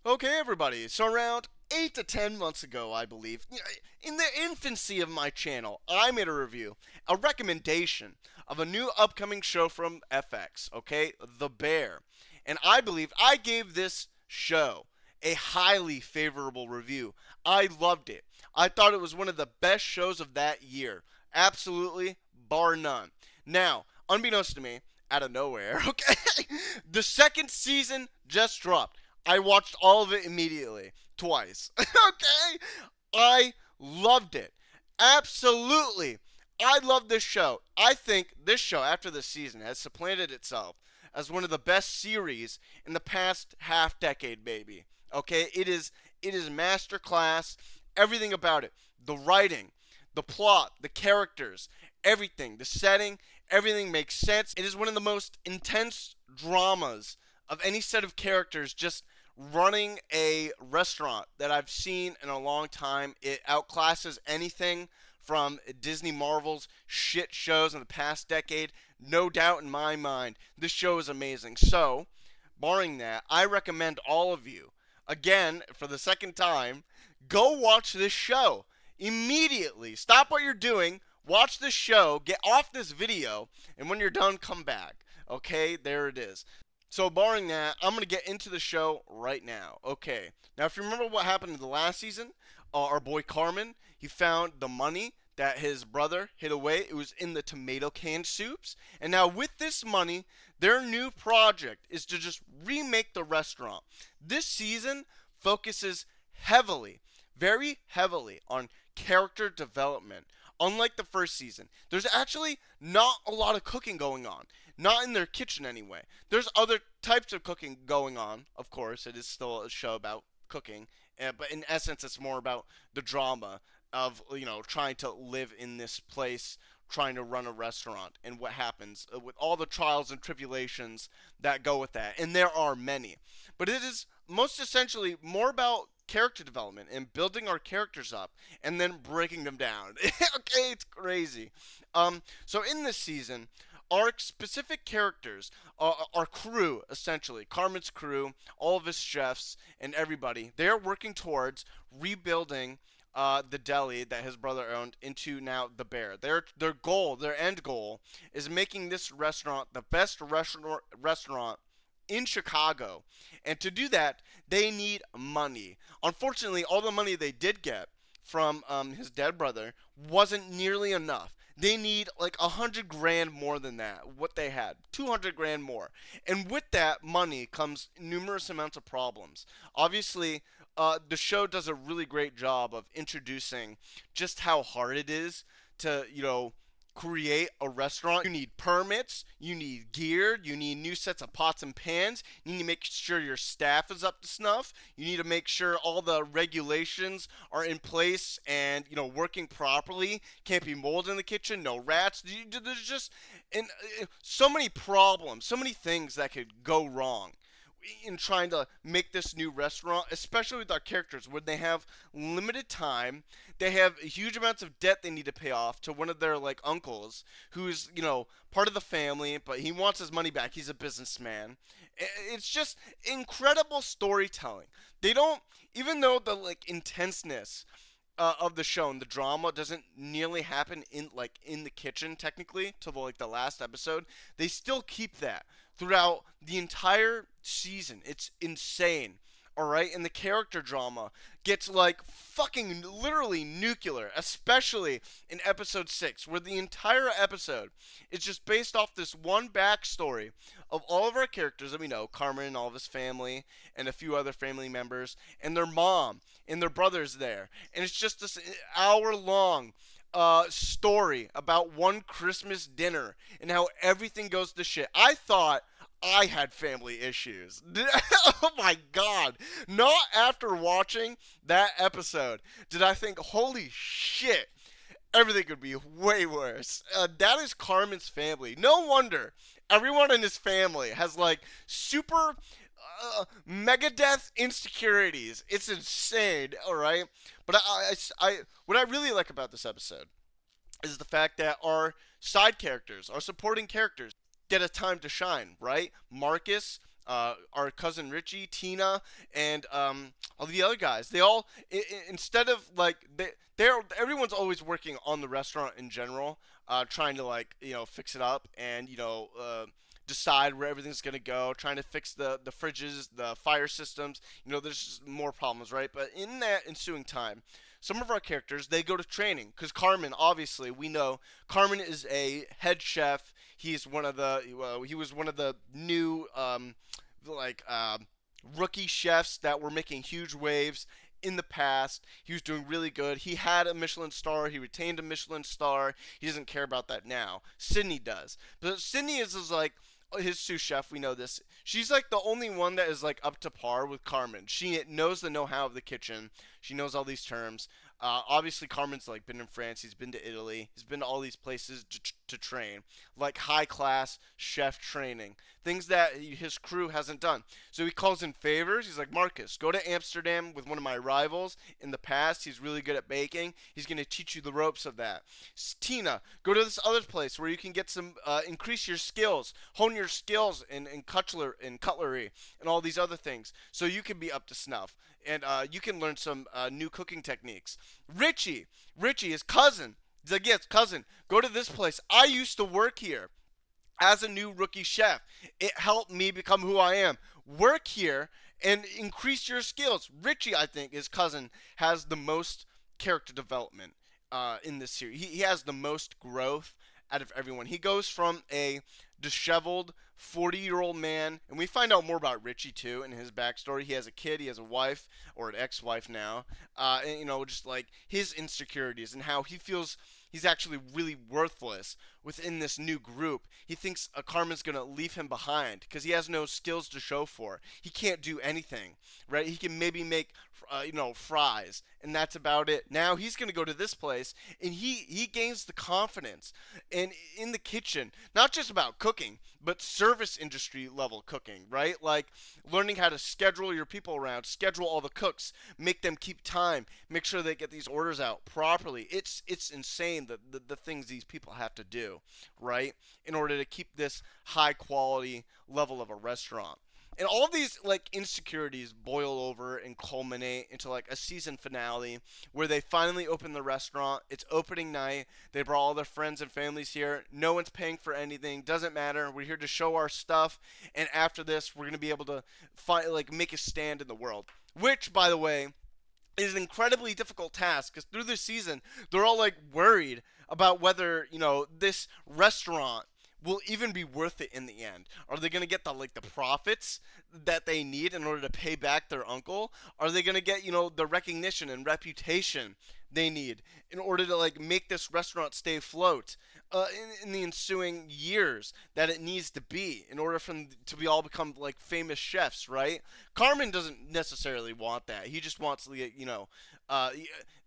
Okay, everybody. So around 8 to 10 months ago, I believe, in the infancy of my channel, I made a review, a recommendation of a new upcoming show from FX, okay? The Bear. And I believe I gave this show a highly favorable review. I loved it. I thought it was one of the best shows of that year. Absolutely, bar none. Now, unbeknownst to me, out of nowhere, okay? The second season just dropped. I watched all of it immediately, twice. Okay? I loved it. Absolutely. I love this show. I think this show, after this season, has supplanted itself as one of the best series in the past half decade, maybe. Okay? It is masterclass. Everything about it. The writing, the plot, the characters, everything, the setting, everything makes sense. It is one of the most intense dramas of any set of characters just running a restaurant that I've seen in a long time. It outclasses anything from Disney Marvel's shit shows in the past decade. No doubt in my mind, this show is amazing. So, barring that, I recommend all of you, again, for the second time, go watch this show immediately. Stop what you're doing, watch this show, get off this video, and when you're done, come back. Okay, there it is. So, barring that, I'm going to get into the show right now. Okay. Now, if you remember what happened in the last season, our boy Carmen, he found the money that his brother hid away. It was in the tomato can soups. And now, with this money, their new project is to just remake the restaurant. This season focuses heavily, very heavily, on character development. Unlike the first season, there's actually not a lot of cooking going on. Not in their kitchen, anyway. There's other types of cooking going on, of course. It is still a show about cooking. But in essence, it's more about the drama of, trying to live in this place, trying to run a restaurant, and what happens with all the trials and tribulations that go with that. And there are many. But it is most essentially more about character development and building our characters up and then breaking them down. Okay, it's crazy. So in this season, our specific characters, our crew, essentially, Carmen's crew, all of his chefs, and everybody, they're working towards rebuilding the deli that his brother owned into now the Bear. Their goal, their end goal, is making this restaurant the best restaurant in Chicago. And to do that, they need money. Unfortunately, all the money they did get from his dead brother wasn't nearly enough. They need like 100 grand more than that. What they had, 200 grand more, and with that money comes numerous amounts of problems. Obviously, the show does a really great job of introducing just how hard it is to create a restaurant. You need permits, you need gear, you need new sets of pots and pans, you need to make sure your staff is up to snuff, you need to make sure all the regulations are in place and working properly. Can't be mold in the kitchen, no rats. There's just so many problems, so many things that could go wrong in trying to make this new restaurant, especially with our characters, when they have limited time, they have huge amounts of debt they need to pay off to one of their like uncles, who's part of the family, but he wants his money back. He's a businessman. It's just incredible storytelling. They don't, even though the like intenseness of the show and the drama doesn't nearly happen in the kitchen technically till the last episode. They still keep that throughout the entire season. It's insane. All right, and the character drama gets like fucking literally nuclear, especially in episode 6, where the entire episode is just based off this one backstory of all of our characters that we know, Carmen and all of his family, and a few other family members, and their mom, and their brothers there. And it's just this hour long story about one Christmas dinner and how everything goes to shit. I thought I had family issues. Oh my god. Not after watching that episode did I think, holy shit, everything could be way worse. That is Carmen's family. No wonder everyone in his family has like super Megadeth insecurities. It's insane, alright? But what I really like about this episode is the fact that our side characters, our supporting characters, get a time to shine, right? Marcus, our cousin Richie, Tina, and all the other guys. They all instead of like they're everyone's always working on the restaurant in general, trying to like fix it up and decide where everything's gonna go, trying to fix the fridges, the fire systems. There's just more problems, right? But in that ensuing time, some of our characters they go to training because Carmen, obviously, we know Carmen is a head chef. He's one of the he was one of the new like rookie chefs that were making huge waves in the past. He was doing really good. He had a Michelin star. He retained a Michelin star. He doesn't care about that now. Sydney does. But Sydney is like his sous chef. We know this. She's like the only one that is like up to par with Carmen. She knows the know-how of the kitchen. She knows all these terms. Obviously, Carmen's like been in France. He's been to Italy. He's been to all these places to train, like high class chef training, things that his crew hasn't done. So he calls in favors. He's like, Marcus, go to Amsterdam with one of my rivals in the past. He's really good at baking. He's going to teach you the ropes of that. Tina, go to this other place where you can get some, increase your skills, hone your skills in cutlery and all these other things, so you can be up to snuff and you can learn some new cooking techniques. Richie, his cousin. He's like, yes, cousin, go to this place. I used to work here as a new rookie chef. It helped me become who I am. Work here and increase your skills. Richie, I think, his cousin, has the most character development in this series. He has the most growth out of everyone. He goes from a disheveled 40-year-old man, and we find out more about Richie too in his backstory. He has a kid, he has a wife, or an ex-wife now, and just like his insecurities and how he feels he's actually really worthless within this new group. He thinks Carmen's gonna leave him behind because he has no skills to show for. He can't do anything, right? He can maybe make fries, and that's about it. Now he's gonna go to this place, and he gains the confidence, and in the kitchen, not just about cooking, but service industry level cooking, right? Like learning how to schedule your people around, schedule all the cooks, make them keep time, make sure they get these orders out properly. It's insane the things these people have to do, right, in order to keep this high quality level of a restaurant. And all of these like insecurities boil over and culminate into like a season finale where they finally open the restaurant. It's opening night. They brought all their friends and families here. No one's paying for anything. Doesn't matter. We're here to show our stuff. And after this, we're gonna be able to make a stand in the world. Which, by the way, is an incredibly difficult task because through this season, they're all like worried about whether this restaurant will even be worth it in the end. Are they going to get the profits that they need in order to pay back their uncle? Are they going to get, the recognition and reputation they need in order to make this restaurant stay afloat in the ensuing years that it needs to be in order for them to be all become famous chefs, right? Carmen doesn't necessarily want that. He just wants uh,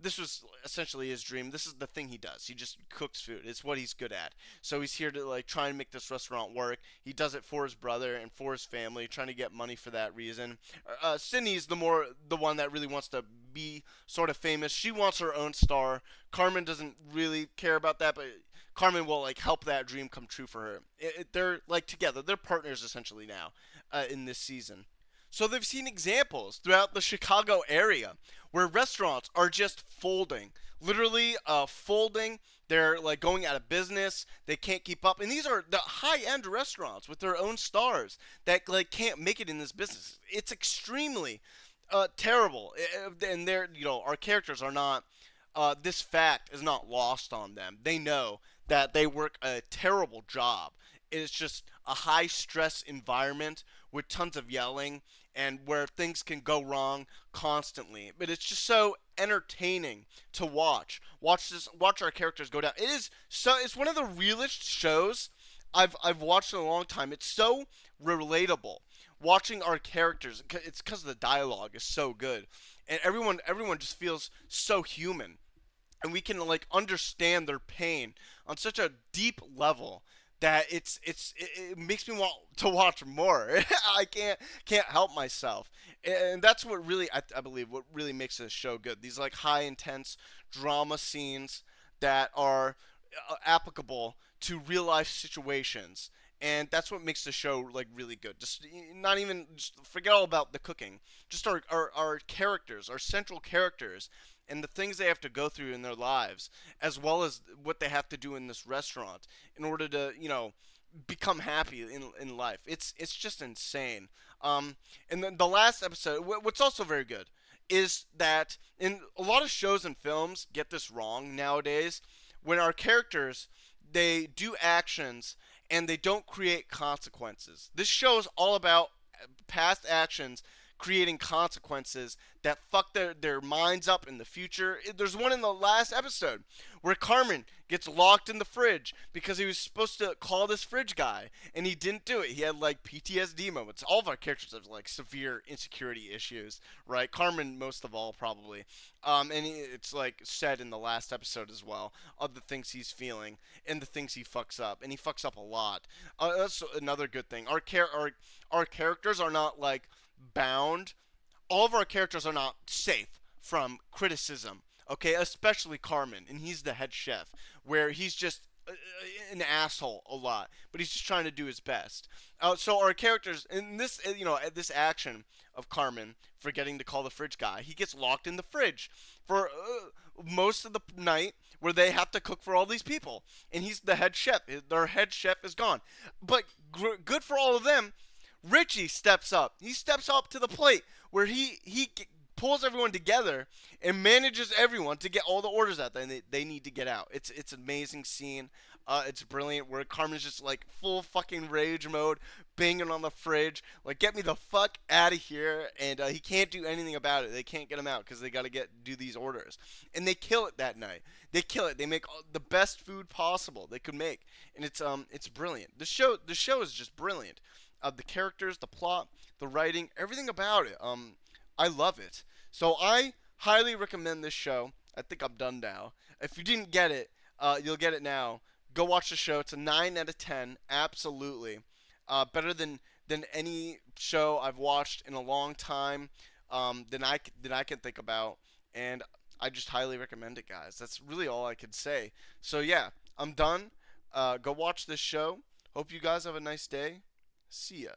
this was essentially his dream. This is the thing he does. He just cooks food. It's what he's good at. So he's here to try and make this restaurant work. He does it for his brother and for his family, trying to get money for that reason. Sydney's the one that really wants to be sort of famous. She wants her own star. Carmen doesn't really care about that, but Carmen will help that dream come true for her. They're together. They're partners essentially now in this season. So they've seen examples throughout the Chicago area where restaurants are just folding, literally folding. They're going out of business. They can't keep up, and these are the high-end restaurants with their own stars that can't make it in this business. It's extremely terrible, and they're our characters are not. This fact is not lost on them. They know that they work a terrible job. It's just a high stress environment with tons of yelling and where things can go wrong constantly. But it's just so entertaining to watch. Watch our characters go down. It's one of the realest shows I've watched in a long time. It's so relatable. Watching our characters, it's because the dialogue is so good, and everyone just feels so human, and we can understand their pain on such a deep level that it makes me want to watch more. I can't help myself, and that's what really I believe what really makes this show good. These high intense drama scenes that are applicable to real life situations and that's what makes the show like really good. Just not even just forget all about the cooking. Just our characters, our central characters, and the things they have to go through in their lives, as well as what they have to do in this restaurant in order to become happy in life. It's just insane. And then the last episode, what's also very good is that in a lot of shows and films get this wrong nowadays when our characters they do actions and they don't create consequences. This show is all about past actions creating consequences that fuck their minds up in the future. There's one in the last episode where Carmen gets locked in the fridge because he was supposed to call this fridge guy and he didn't do it. He had like PTSD moments. All of our characters have like severe insecurity issues, right? Carmen most of all probably. It's like said in the last episode as well of the things he's feeling and the things he fucks up, and he fucks up a lot. That's another good thing. Our characters are not like bound. All of our characters are not safe from criticism. Okay, especially Carmen, and he's the head chef, where he's just an asshole a lot, but he's just trying to do his best. So our characters in this, this action of Carmen forgetting to call the fridge guy, he gets locked in the fridge for most of the night, where they have to cook for all these people, and he's the head chef. Their head chef is gone, but good for all of them. Richie steps up. He steps up to the plate where he pulls everyone together and manages everyone to get all the orders out that they need to get out. It's an amazing scene. It's brilliant where Carmen's just like full fucking rage mode, banging on the fridge, like get me the fuck out of here, and he can't do anything about it. They can't get him out because they got to do these orders, and they kill it that night. They kill it. They make the best food possible they could make, and it's brilliant. The show is just brilliant. The characters, the plot, the writing, everything about it. I love it. So I highly recommend this show. I think I'm done now. If you didn't get it, you'll get it now. Go watch the show. It's a 9 out of 10. Absolutely. Better than any show I've watched in a long time. Than I can think about. And I just highly recommend it, guys. That's really all I can say. So yeah, I'm done. Go watch this show. Hope you guys have a nice day. See ya.